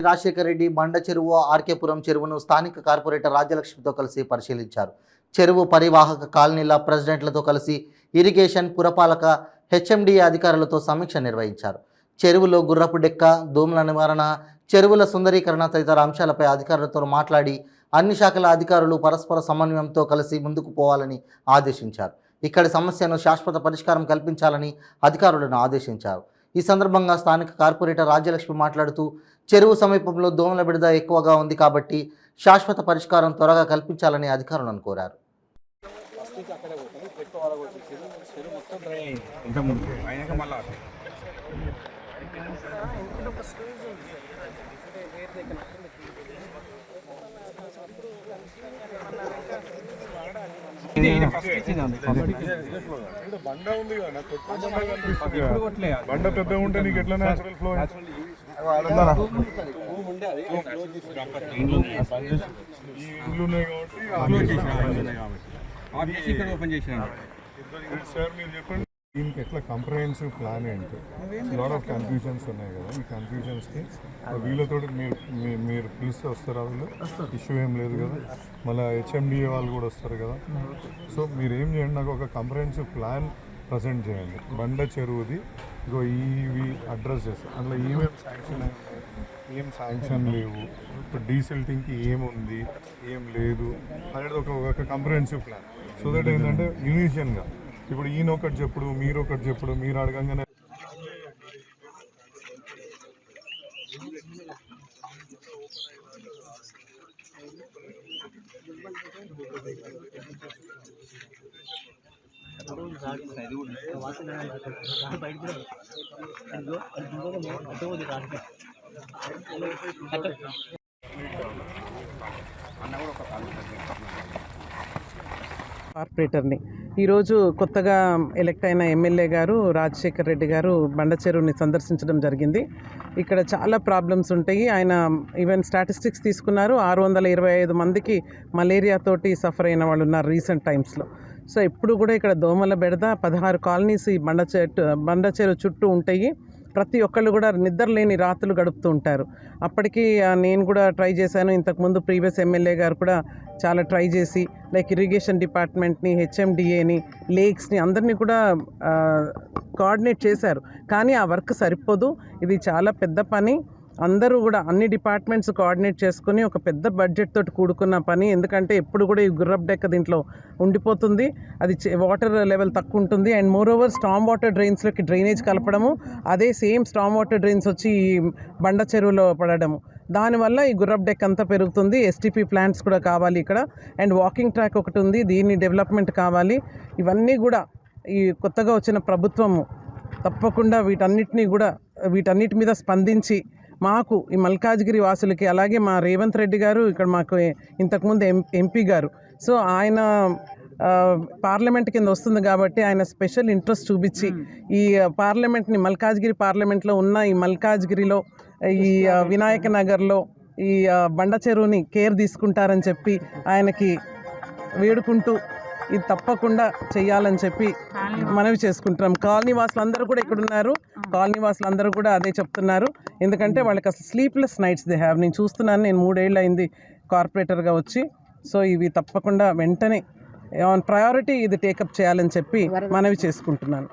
రాజశేఖర్ రెడ్డి బండ చెరువు ఆర్కేపురం చెరువును స్థానిక కార్పొరేటర్ రాజ్యలక్ష్మితో కలిసి పరిశీలించారు. చెరువు పరివాహక కాలనీల ప్రెసిడెంట్లతో కలిసి ఇరిగేషన్ పురపాలక హెచ్ఎండిఏ అధికారులతో సమీక్ష నిర్వహించారు. చెరువులో గుర్రపు డెక్క, దోమల నివారణ, చెరువుల సుందరీకరణ తదితర అంశాలపై అధికారులతో మాట్లాడి అన్ని శాఖల అధికారులు పరస్పర సమన్వయంతో కలిసి ముందుకు పోవాలని ఆదేశించారు. ఇక్కడి సమస్యను శాశ్వత పరిష్కారం కల్పించాలని అధికారులను ఆదేశించారు. ఈ సందర్భంగా స్థానిక కార్పొరేటర్ రాజ్యలక్ష్మి మాట్లాడుతూ చెరువు సమీపంలో దోమల బెడద ఎక్కువగా ఉంది కాబట్టి శాశ్వత పరిష్కారం త్వరగా కల్పించాలని అధికారులను కోరారు. బండ పెద్ద ఉంటే నీకు ఎట్లా న్యాచురల్ ఫ్లో సార్ మీరు చెప్పండి. దీనికి ఎట్లా కంప్రహెన్సివ్ ప్లాన్ ఏంటి? లాట్ ఆఫ్ కన్ఫ్యూజన్స్ ఉన్నాయి కదా, ఈ కన్ఫ్యూజన్స్కి వీళ్ళతో మీరు పిలిస్తే వస్తారా? వీళ్ళు ఇష్యూ ఏం లేదు కదా, మళ్ళీ హెచ్ఎండిఏ వాళ్ళు కూడా వస్తారు కదా. సో మీరు ఏం చేయండి, నాకు ఒక కంప్రహెన్సివ్ ప్లాన్ ప్రజెంట్ చేయండి. బండ చెరువుది ఇగో ఇవి అడ్రస్ చేస్తారు, అందులో ఏమేమి శాంక్షన్ ఏం శాంక్షన్ లేవు, ఇప్పుడు డీసిల్టింగ్కి ఏముంది ఏం లేదు అనేది ఒక కంప్రహెన్సివ్ ప్లాన్. సో దట్ ఏంటంటే యూనిషన్గా ఇప్పుడు ఈయన ఒకటి చెప్పుడు, మీరు ఒకటి చెప్పుడు, మీరు అడగంగానే కార్పొరేటర్ని ఈరోజు కొత్తగా ఎలక్ట్ అయిన ఎమ్మెల్యే గారు రాజశేఖర్ రెడ్డి గారు బండ చెరువుని సందర్శించడం జరిగింది. ఇక్కడ చాలా ప్రాబ్లమ్స్ ఉంటాయి. ఆయన ఈవెన్ స్టాటిస్టిక్స్ తీసుకున్నారు. 625 మందికి మలేరియాతోటి సఫర్ అయిన వాళ్ళు ఉన్నారు రీసెంట్ టైమ్స్లో. సో ఇప్పుడు కూడా ఇక్కడ దోమల బెడద 16 కాలనీస్ ఈ బండ చెరువు చుట్టూ ఉంటాయి. ప్రతి ఒక్కళ్ళు కూడా నిద్రలేని రాత్రులు గడుపుతూ ఉంటారు. అప్పటికి నేను కూడా ట్రై చేశాను. ఇంతకుముందు ప్రీవియస్ ఎమ్మెల్యే గారు కూడా చాలా ట్రై చేసి లైక్ ఇరిగేషన్ డిపార్ట్మెంట్ని, హెచ్ఎండిఏని, లేక్స్ని అందరినీ కూడా కోఆర్డినేట్ చేశారు. కానీ ఆ వర్క్ సరిపోదు. ఇది చాలా పెద్ద పని. అందరూ కూడా అన్ని డిపార్ట్మెంట్స్ కోఆర్డినేట్ చేసుకుని ఒక పెద్ద బడ్జెట్ తోటి కూడుకున్న పని. ఎందుకంటే ఎప్పుడు కూడా ఈ గుర్రప్ డెక్క దీంట్లో ఉండిపోతుంది, అది వాటర్ లెవెల్ తక్కువ ఉంటుంది. And moreover storm water డ్రైన్స్లోకి డ్రైనేజ్ కలపడము, అదే సేమ్ స్టామ్ వాటర్ డ్రైన్స్ వచ్చి ఈ బండ చెరువులో పడడము, దానివల్ల ఈ గుర్రప్ డెక్ అంతా పెరుగుతుంది. ఎస్టీపీ ప్లాంట్స్ కూడా కావాలి ఇక్కడ. అండ్ వాకింగ్ ట్రాక్ ఒకటి ఉంది, దీన్ని డెవలప్మెంట్ కావాలి. ఇవన్నీ కూడా ఈ కొత్తగా వచ్చిన ప్రభుత్వము తప్పకుండా వీటన్నిటి మీద స్పందించి మాకు ఈ మల్కాజ్గిరి వాసులకి, అలాగే మా రేవంత్ రెడ్డి గారు ఇక్కడ మాకు ఇంతకుముందు ఎంపీ గారు, సో ఆయన పార్లమెంట్ కింద వస్తుంది కాబట్టి ఆయన స్పెషల్ ఇంట్రెస్ట్ చూపించి ఈ పార్లమెంట్ని, మల్కాజ్గిరి పార్లమెంట్లో ఉన్న ఈ మల్కాజ్గిరిలో, ఈ వినాయక నగర్లో ఈ బండ చెరువుని కేర్ తీసుకుంటారని చెప్పి ఆయనకి వేడుకుంటూ ఇది తప్పకుండా చేయాలని చెప్పి మనవి చేసుకుంటున్నాం. కాలనీ వాసులందరూ కూడా ఇక్కడ ఉన్నారు. కాలనీ వాసులందరూ కూడా అదే చెప్తున్నారు. ఎందుకంటే వాళ్ళకి అసలు స్లీప్లెస్ నైట్స్ దే హ్యావ్. నేను చూస్తున్నాను, నేను 3 ఏళ్ళు అయింది కార్పొరేటర్గా వచ్చి. సో ఇవి తప్పకుండా వెంటనే ఆన్ ప్రయారిటీ ఇది టేకప్ చేయాలని చెప్పి మనవి చేసుకుంటున్నాను.